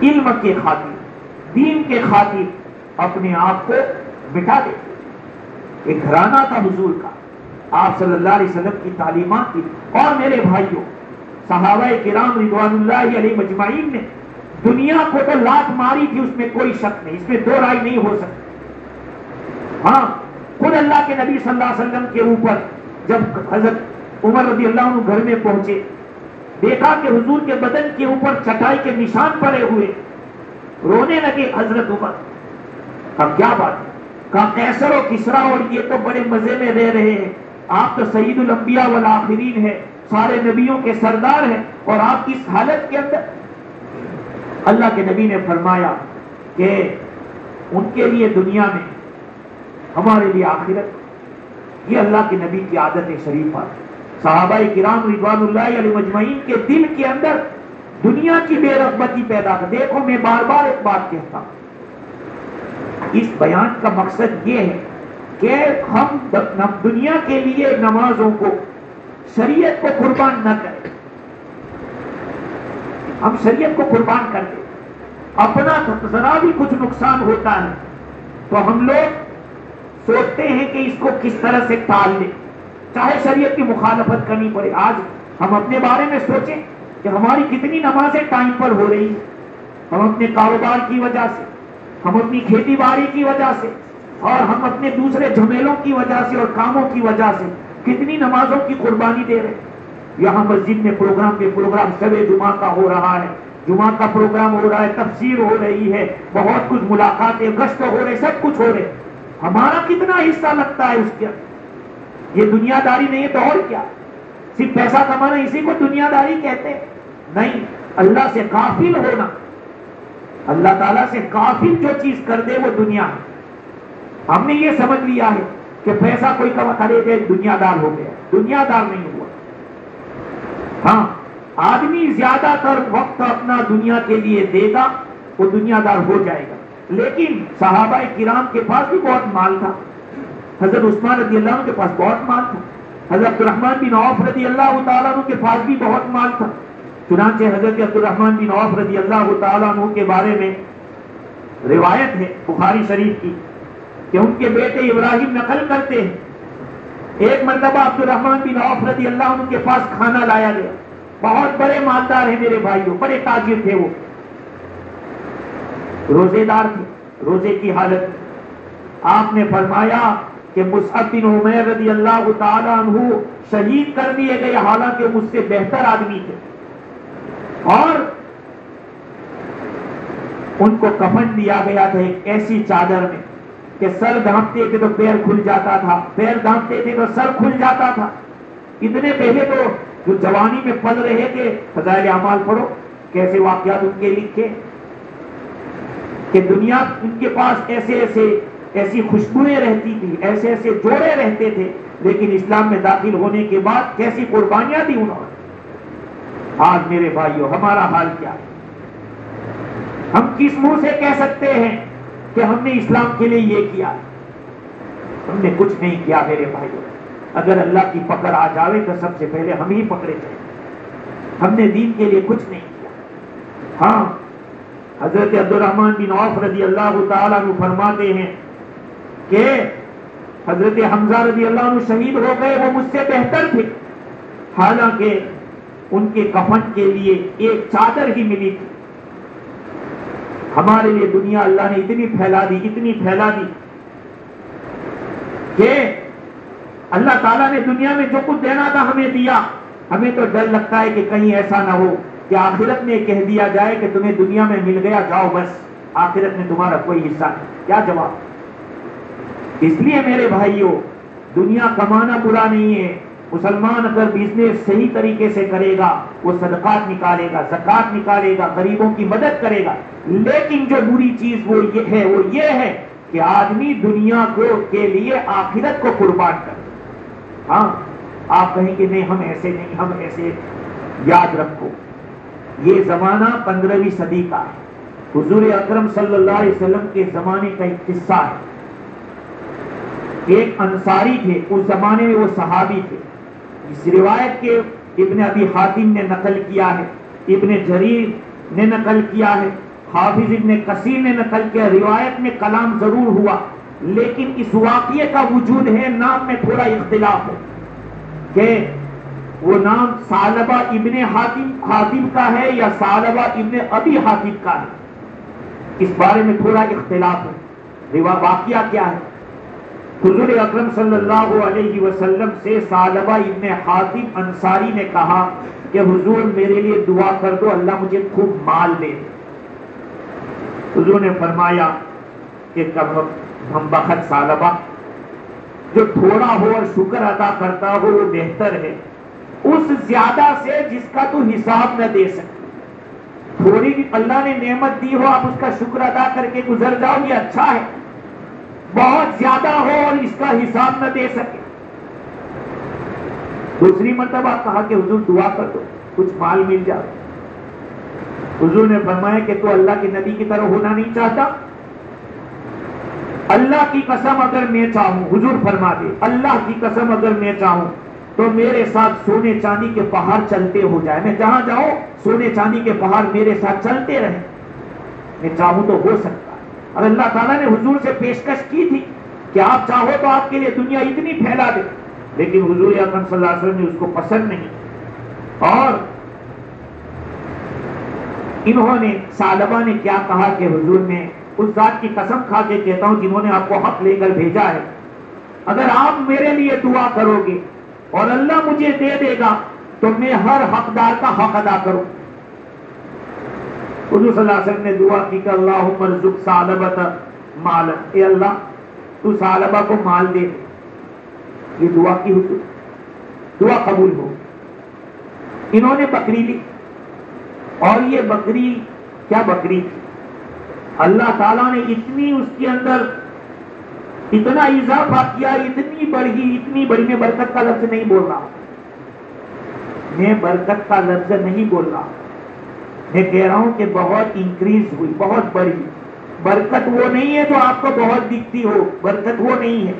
علم کے خاطر، دین کے خاطر اپنے آپ کو مٹا دیتے۔ ایک گھرانہ تھا حضور کا، آپ صلی اللہ علیہ وسلم کی تعلیمات کی۔ اور میرے بھائیوں، صحابہ کرام رضوان اللہ علیہ مجمعین نے دنیا کو تو لات ماری تھی، اس میں کوئی شک نہیں، اس میں دو رائے نہیں ہو سکتی۔ ہاں، خود اللہ کے نبی صلی اللہ علیہ وسلم کے اوپر جب حضرت عمر رضی اللہ عنہ گھر میں پہنچے، دیکھا کہ حضور کے بدن کے اوپر چٹائی کے نشان پڑے ہوئے، رونے لگے حضرت عمر۔ اب کیا بات ہے؟ کہا قیصر و کسریٰ اور یہ تو بڑے مزے میں رہ رہے ہیں، آپ تو سید الانبیاء والآخرین ہیں، سارے نبیوں کے سردار ہیں، اور آپ اس حالت کے اندر۔ اللہ کے نبی نے فرمایا کہ ان کے لیے دنیا میں، ہمارے لیے آخرت۔ یہ اللہ کے نبی کی عادت شریفہ۔ صحابہ کرام رضوان اللہ علیہ مجمعین کے دل کے اندر دنیا کی بے رغبتی پیدا کر۔ دیکھو میں بار بار ایک بات کہتا ہوں، اس بیان کا مقصد یہ ہے کہ ہم دنیا کے لیے نمازوں کو، شریعت کو قربان نہ کریں۔ ہم شریعت کو قربان کر دیں، اپنا ذرا بھی کچھ نقصان ہوتا ہے تو ہم لوگ سوچتے ہیں کہ اس کو کس طرح سے ٹال لیں، چاہے شریعت کی مخالفت کرنی پڑے۔ آج ہم اپنے بارے میں سوچیں کہ ہماری کتنی نمازیں ٹائم پر ہو رہی ہیں، ہم اپنے کاروبار کی وجہ سے، ہم اپنی کھیتی باڑی کی وجہ سے، اور ہم اپنے دوسرے جھمیلوں کی وجہ سے اور کاموں کی وجہ سے کتنی نمازوں کی قربانی دے رہے ہیں۔ یہاں مسجد میں پروگرام پہ پروگرام، شب جمعہ کا ہو رہا ہے، جمعہ کا پروگرام ہو رہا ہے، تفسیر ہو رہی ہے، بہت کچھ ملاقاتیں، گشت ہو رہے، سب کچھ ہو رہے، ہمارا کتنا حصہ لگتا ہے اس کے اندر؟ یہ دنیا داری نہیں ہے تو اور کیا؟ صرف پیسہ کمانا اسی کو دنیا داری کہتے ہیں؟ نہیں، اللہ سے غافل ہونا، اللہ تعالیٰ سے غافل جو چیز کر دے وہ دنیا ہے۔ ہم نے یہ سمجھ لیا ہے کہ پیسہ کوئی کما کرے گا دنیا دار ہو گیا، دنیا دار نہیں ہوا۔ ہاں، آدمی زیادہ تر وقت اپنا دنیا کے لیے دے گا وہ دنیا دار ہو جائے گا۔ لیکن صحابہ کرام کے پاس بھی بہت مال تھا، حضرت عثمان رضی اللہ عنہ کے پاس بہت مال تھا، حضرت عبدالرحمن بن عوف رضی اللہ تعالیٰ عنہ کے پاس بھی بہت مال تھا۔ چنانچہ حضرت عبدالرحمن بن عوف رضی اللہ تعالیٰ عنہ کے بارے میں روایت ہے بخاری شریف کی کہ ان کے بیٹے ابراہیم نقل کرتے ہیں، ایک مرتبہ عبدالرحمن بن عوف رضی اللہ عنہ کے پاس کھانا لایا گیا، بہت بڑے مالدار ہیں میرے بھائیوں، بڑے تاجر تھے، وہ روزے دار تھے، روزے کی حالت میں آپ نے فرمایا کہ مصعب بن عمیر رضی اللہ تعالی عنہ شہید کر دیے گئے، حالانکہ مجھ سے بہتر آدمی تھے، اور ان کو کفن دیا گیا تھا ایک ایسی چادر میں کہ سر ڈھانپتے تھے تو پیر کھل جاتا تھا، پیر ڈھانپتے تھے تو سر کھل جاتا تھا۔ اتنے پہلے تو جو جوانی میں پل رہے تھے، فضائل اعمال پڑھو کیسے واقعات ان کے لکھے کہ دنیا ان کے پاس ایسی خوشبوئیں رہتی تھی، ایسے جوڑے رہتے تھے، لیکن اسلام میں داخل ہونے کے بعد کیسی قربانیاں دی انہوں نے۔ آج میرے بھائیوں ہمارا حال کیا ہے؟ ہم کس منہ سے کہہ سکتے ہیں کہ ہم نے اسلام کے لیے یہ کیا؟ ہم نے کچھ نہیں کیا میرے بھائیوں۔ اگر اللہ کی پکڑ آ جاوے تو سب سے پہلے ہم ہی پکڑے جائیں۔ ہم نے دین کے لیے کچھ نہیں کیا۔ ہاں، حضرت عبدالرحمن بن عوف رضی اللہ تعالیٰ عنہ فرماتے ہیں کہ حضرت حمزہ رضی اللہ عنہ شہید ہو گئے، وہ مجھ سے بہتر تھے، حالانکہ ان کے کفن کے لیے ایک چادر ہی ملی تھی، ہمارے لیے دنیا اللہ نے اتنی پھیلا دی کہ اللہ تعالیٰ نے دنیا میں جو کچھ دینا تھا ہمیں دیا. ہمیں تو ڈر لگتا ہے کہ کہیں ایسا نہ ہو کہ آخرت میں کہہ دیا جائے کہ تمہیں دنیا میں مل گیا، جاؤ بس، آخرت میں تمہارا کوئی حصہ نہیں. کیا جواب؟ اس لیے میرے بھائیوں، دنیا کمانا برا نہیں ہے. مسلمان اگر بزنس صحیح طریقے سے کرے گا، وہ صدقات نکالے گا، زکات نکالے گا، غریبوں کی مدد کرے گا. لیکن جو بری چیز وہ یہ ہے کہ آدمی دنیا کے لیے آخرت کو قربان کرے. ہاں، آپ کہیں کہ نہیں ہم ایسے نہیں، ہم ایسے. یاد رکھو، یہ زمانہ 15ویں صدی کا ہے. حضور اکرم صلی اللہ علیہ وسلم کے زمانے کا ایک قصہ ہے. ایک انصاری تھے، اس زمانے میں وہ صحابی تھے. اس روایت کے ابن ابی حاتم نے نقل کیا ہے، ابن جریر نے نقل کیا ہے، حافظ ابن کثیر نے نقل کیا. روایت میں کلام ضرور ہوا، لیکن اس واقعے کا وجود ہے، نام میں تھوڑا اختلاف ہے کہ وہ نام ثعلبہ ابن حاتم کا ہے یا ثعلبہ ابن ابی حاتم کا ہے. اس بارے میں تھوڑا اختلاف ہے. واقعہ کیا ہے؟ حضور اکرم صلی اللہ علیہ وسلم سے ثعلبہ ابن حاتم انصاری نے کہا کہ حضور میرے لیے دعا کر دو، اللہ مجھے خوب مال دے. حضور نے فرمایا کہ ہم بخت ثعلبہ، جو تھوڑا ہو اور شکر ادا کرتا ہو وہ بہتر ہے اس زیادہ سے جس کا تو حساب نہ دے سکے. تھوڑی بھی اللہ نے نعمت دی ہو، آپ اس کا شکر ادا کر کے گزر جاؤ، یہ اچھا ہے. بہت زیادہ ہو اور اس کا حساب نہ دے سکے. دوسری مرتبہ کہا کہ حضور دعا کر دو کچھ مال مل جائے. حضور نے فرمایا کہ تو اللہ کے نبی کی طرح ہونا نہیں چاہتا؟ اللہ کی قسم اگر میں چاہوں، حضور فرما دے، اللہ کی قسم اگر میں چاہوں تو میرے ساتھ سونے چاندی کے پہاڑ چلتے ہو جائے. میں جہاں جاؤں سونے چاندی کے پہاڑ میرے ساتھ چلتے رہیں. میں چاہوں تو ہو سکتا. اور اللہ تعالیٰ نے حضور سے پیشکش کی تھی کہ آپ چاہو تو آپ کے لیے دنیا اتنی پھیلا دے، لیکن حضور اکرم صلی اللہ علیہ وسلم نے اس کو پسند نہیں. اور انہوں نے ثعلبہ نے کیا کہا کہ حضور میں اس ذات کی قسم کھا کے کہتا ہوں جنہوں نے آپ کو حق لے کر بھیجا ہے، اگر آپ میرے لیے دعا کرو گے اور اللہ مجھے دے دے گا تو میں ہر حقدار کا حق ادا کروں. حضور صلی اللہ علیہ وسلم نے دعا کی کہ اللہم ارزق ثعلبۃ مالا، اے اللہ تو ثعلبہ کو مال دے. یہ دعا کی حضور، دعا قبول ہو. انہوں نے بکری لی، اور یہ بکری کیا بکری تھی، اللہ تعالیٰ نے اتنی اس کے اندر اتنا اضافہ کیا، اتنی بڑی. میں برکت کا لفظ نہیں بول رہا، میں برکت کا لفظ نہیں بول رہا، میں کہہ رہا ہوں کہ بہت انکریز ہوئی، بہت بڑی. برکت وہ نہیں ہے جو آپ کو بہت دکھتی ہو، برکت وہ نہیں ہے.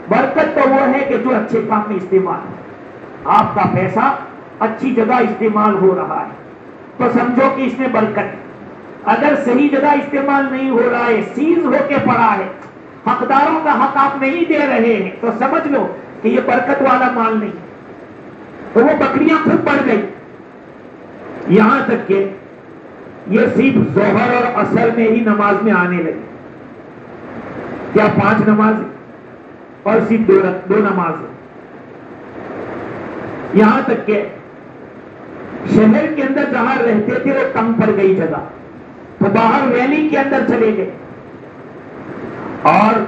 برکت تو وہ ہے کہ جو اچھے کام میں استعمال ہے. آپ کا پیسہ اچھی جگہ استعمال ہو رہا ہے تو سمجھو کہ اس میں برکت ہے. اگر صحیح جگہ استعمال نہیں ہو رہا ہے، سیز ہو کے پڑا ہے، حقداروں کا حق آپ نہیں دے رہے ہیں، تو سمجھ لو کہ یہ برکت والا مال نہیں. تو وہ بکریاں خود بڑھ گئی، یہاں تک کہ یہ صرف ظہر اور عصر میں ہی نماز میں آنے لگی. کیا 5 نماز اور صرف 2 نماز. یہاں تک کہ شہر کے اندر جہاں رہتے تھے وہ تنگ پڑ گئی جگہ، تو باہر ویلی کے اندر چلے گئے اور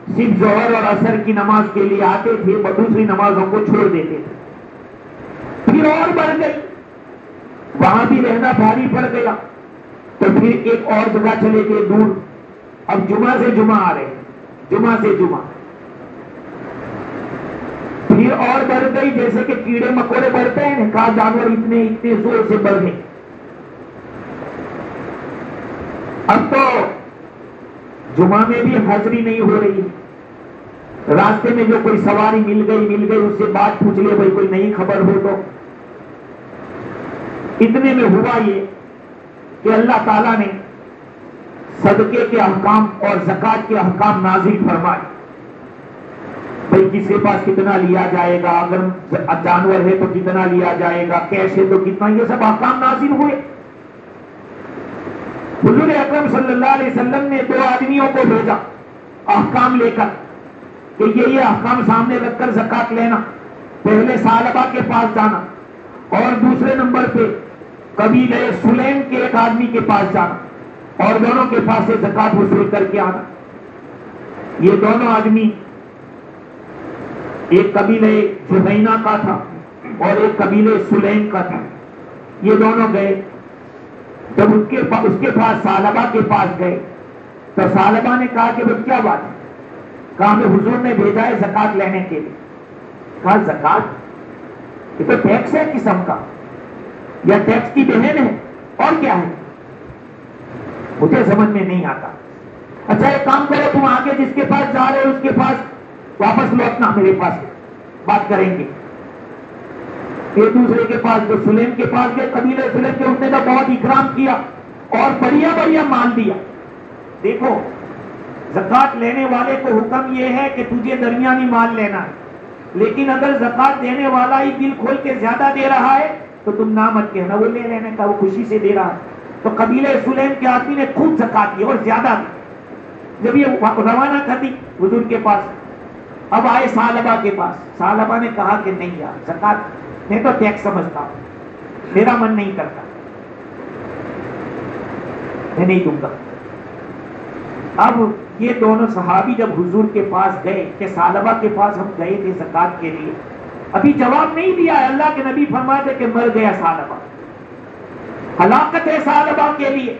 صرف ظہر اور عصر کی نماز کے لیے آتے تھے، اور دوسری نمازوں کو چھوڑ دیتے تھے. پھر اور بڑھ گئی، وہاں بھی رہنا بھاری پڑ گیا، تو پھر ایک اور جگہ چلے گئے دور. اب جمعہ سے جمعہ آ رہے، جمعہ سے جمعہ. پھر اور بڑھ گئی، جیسے کہ کیڑے مکوڑے بڑھتے ہیں، کہا جانور اتنے زور سے بڑھ گئے. اب تو جمعہ میں بھی حاضری نہیں ہو رہی. راستے میں جو کوئی سواری مل گئی اس سے بات پوچھ لے، بھائی کوئی نئی خبر ہو تو. اتنے میں ہوا یہ کہ اللہ تعالیٰ نے صدقے کے احکام اور زکات کے احکام نازل فرمائے. بھائی کس کے پاس کتنا لیا جائے گا، اگر جانور ہے تو کتنا لیا جائے گا، کیش ہے تو کتنا، یہ سب احکام نازل ہوئے. حضور اکرم صلی اللہ علیہ وسلم نے 2 آدمیوں کو بھیجا احکام لے کر کہ یہ احکام سامنے رکھ کر زکات لینا. پہلے ثعلبہ کے پاس جانا اور دوسرے نمبر پہ قبیلہ سلیم کے ایک آدمی کے پاس جانا اور دونوں کے پاس سے زکات وصول کر کے آنا. یہ دونوں آدمی ایک قبیلہ جہینہ کا تھا اور ایک قبیلہ سلیم کا تھا. یہ دونوں گئے. جب اس کے پاس ثعلبہ کے پاس گئے تو ثعلبہ نے کہا کہ وہ کیا بات ہے؟ کہا ہمیں حضور نے بھیجا ہے زکات لینے کے لیے. کہا زکات؟ یہ تو ٹیکس ہے قسم کا یا ٹیکس کی بہن ہے اور کیا ہے؟ مجھے سمجھ میں نہیں آتا. اچھا ایک کام کرو تم آگے جس کے پاس جا رہے ہو اس کے پاس واپس لوٹنا میرے پاس بات کریں گے. ایک دوسرے کے پاس جو سلیم کے پاس گئے قبیلہ سلیم کے, اس نے تو بہت اکرام کیا اور بڑھیا بڑھیا مال دیا. دیکھو زکات لینے والے کو حکم یہ ہے کہ تجھے درمیانی مال لینا ہے, لیکن اگر زکات دینے والا ہی دل کھول کے زیادہ دے رہا ہے تو تم نہ مت کہنا وہ لے لینے کا, وہ خوشی سے دے رہا ہے. تو قبیلہ سلیم کے آدمی نے خوب زکات دی اور زیادہ دی. جب یہ روانہ کر دی حضور کے پاس, اب آئے ثعلبہ کے پاس. ثعلبہ نے کہا کہ نہیں یار زکات میں تو ٹیکس سمجھتا ہوں, میرا من نہیں کرتا, میں نہیں دوں گا. اب یہ دونوں صحابی جب حضور کے پاس گئے کہ ثعلبہ کے پاس ہم گئے تھے زکات کے لیے, ابھی جواب نہیں دیا ہے. اللہ کے نبی فرماتے کہ مر گیا ثعلبہ, ہلاکت ہے ثعلبہ کے لیے.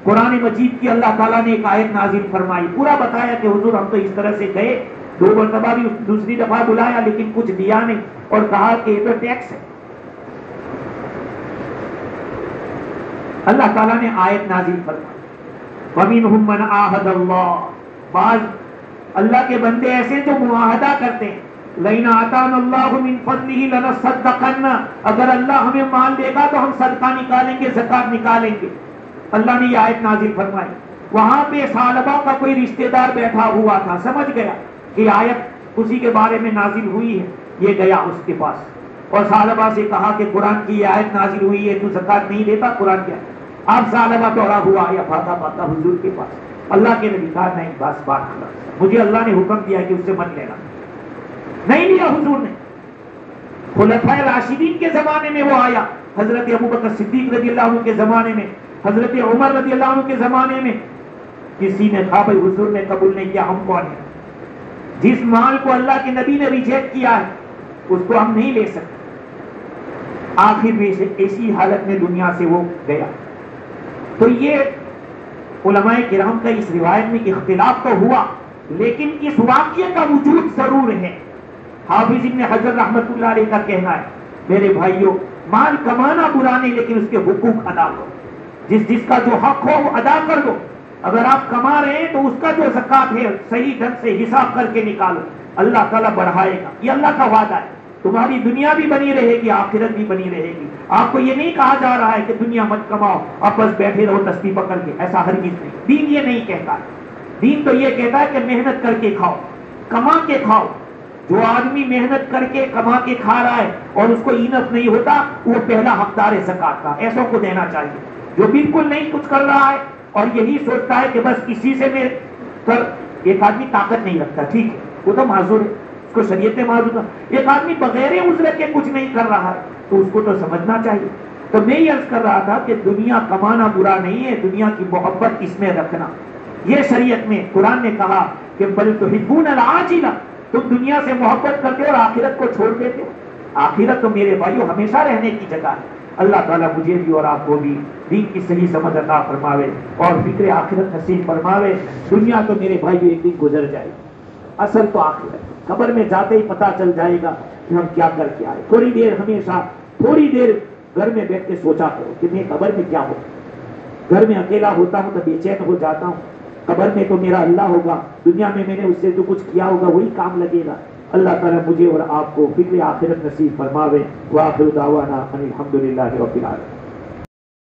قرآن مجید کی اللہ تعالیٰ نے ایک آیت نازل فرمائی, پورا بتایا کہ حضور ہم تو اس طرح سے گئے, 2 مرتبہ بھی دوسری دفعہ بلایا لیکن کچھ دیا نہیں اور کہا کہ یہ تو ٹیکس ہے. اللہ تعالیٰ نے آیت نازل فرمائی وَمِنْهُمْ مَنْ عَاهَدَ اللَّهُ, بعض اللہ کے بندے ایسے جو معاہدہ کرتے ہیں لَئِنْ آتَانَا اللَّهُ مِنْ فَضْلِهِ لَنَصَّدَّقَنَّ, اگر اللہ ہمیں مال دے گا تو ہم صدقہ نکالیں گے, زکات نکالیں گے. اللہ نے یہ آیت نازل فرمائی. وہاں پہ ثعلبہ کا کوئی رشتہ دار بیٹھا ہوا تھا, سمجھ گیا کہ آیت اسی کے بارے میں نازل ہوئی ہے. یہ گیا اس کے پاس اور ثعلبہ سے کہا کہ قرآن کی یہ آیت نازل ہوئی ہے, تو زکات نہیں دیتا, قرآن کیا ہے؟ اب ثعلبہ دوڑا ہوا یا بھاگا بھاگا حضور کے پاس. اللہ کے نبی کہا نہیں بس بات کرا, مجھے اللہ نے حکم دیا کہ اس سے مت لینا. نہیں لیا حضور نے. خلفائے راشدین کے زمانے میں وہ آیا, حضرت ابوبکر صدیق رضی اللہ عنہ کے زمانے میں, حضرت عمر رضی اللہ عنہ کے زمانے میں. کسی نے کہا بھائی حضور نے قبول نہیں کیا, ہم کون ہیں؟ جس مال کو اللہ کے نبی نے ریجیکٹ کیا ہے اس کو ہم نہیں لے سکتے. آخر میں ایسی حالت میں دنیا سے وہ گیا. تو یہ علماء کرام کا اس روایت میں اختلاف تو ہوا, لیکن اس واقعے کا وجود ضرور ہے. حافظ ابن حجر رحمۃ اللہ علیہ کا کہنا ہے میرے بھائیوں, مال کمانا برا نہیں لیکن اس کے حقوق ادا کرو. جس کا جو حق ہو وہ ادا کر دو. اگر آپ کما رہے ہیں تو اس کا جو زکات ہے صحیح ڈھنگ سے حساب کر کے نکالو, اللہ تعالیٰ بڑھائے گا. یہ اللہ کا وعدہ ہے. تمہاری دنیا بھی بنی رہے گی, آخرت بھی بنی رہے گی. آپ کو یہ نہیں کہا جا رہا ہے کہ دنیا مت کماؤ, آپ بس بیٹھے رہو تسبیح پکڑ کے, ایسا ہرگز نہیں. دین یہ نہیں کہتا. دین تو یہ کہتا ہے کہ محنت کر کے کھاؤ, کما کے کھاؤ. جو آدمی محنت کر کے کما کے کھا رہا ہے اور اس کو اینف نہیں ہوتا, وہ پہلا حقدار ہے زکات کا, ایسوں کو دینا چاہیے. جو بالکل نہیں کچھ کر رہا ہے اور یہی سوچتا ہے کہ بس کسی سے میں کر, ایک آدمی طاقت نہیں رکھتا, ٹھیک ہے وہ تو معذور ہے, اس کو شریعت میں معذور ہے. ایک آدمی بغیر عذر کے کچھ نہیں کر رہا ہے تو اس کو تو سمجھنا چاہیے. تو میں یہ عرض کر رہا تھا کہ دنیا کمانا برا نہیں ہے, دنیا کی محبت اس میں رکھنا. یہ شریعت میں قرآن نے کہا کہ بل تحبون العاجلہ, تم دنیا سے محبت کرتے ہو اور آخرت کو چھوڑ دیتے ہو. آخرت تو میرے بھائیوں ہمیشہ رہنے کی جگہ ہے. اللہ تعالیٰ مجھے بھی اور آپ کو بھی دین کی صحیح سمجھ عطا فرماوے اور فکر آخرت نصیب فرماوے. دنیا تو میرے بھائیوں ایک دن گزر جائے گی, اصل تو آخرت. قبر میں جاتے ہی پتہ چل جائے گا کہ ہم کیا کر کے آئے. تھوڑی دیر ہمیشہ تھوڑی دیر گھر میں بیٹھ کے سوچا کرو کہ میں قبر میں کیا ہو. گھر میں اکیلا ہوتا ہوں تو بے چین ہو جاتا ہوں, قبر میں تو میرا اللہ ہوگا, دنیا میں میں نے اس سے جو کچھ کیا ہوگا وہی کام لگے گا. اللہ تعالیٰ مجھے اور آپ کو فکر آخرت نصیب فرماوے. وآخر دعوانا ان الحمدللہ رب العالمین.